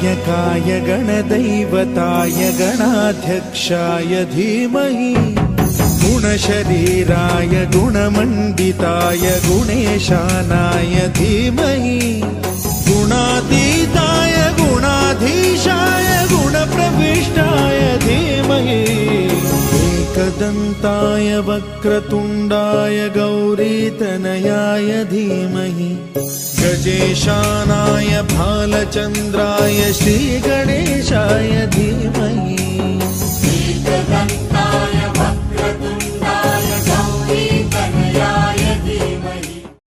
गणनायकाय गणदैवताय गणाध्यक्षाय धीमहि गुणशरीराय गुणमण्डिताय गुणेशानाय धीमहि गुणातीताय गुणाधीशाय गुणप्रविष्टाय धीमहि एकदन्ताय वक्रतुण्डाय गौरीतनयाय धीमहि गजेशानाय भालचन्द्राय श्रीगणेशाय धीमहि एकदन्ताय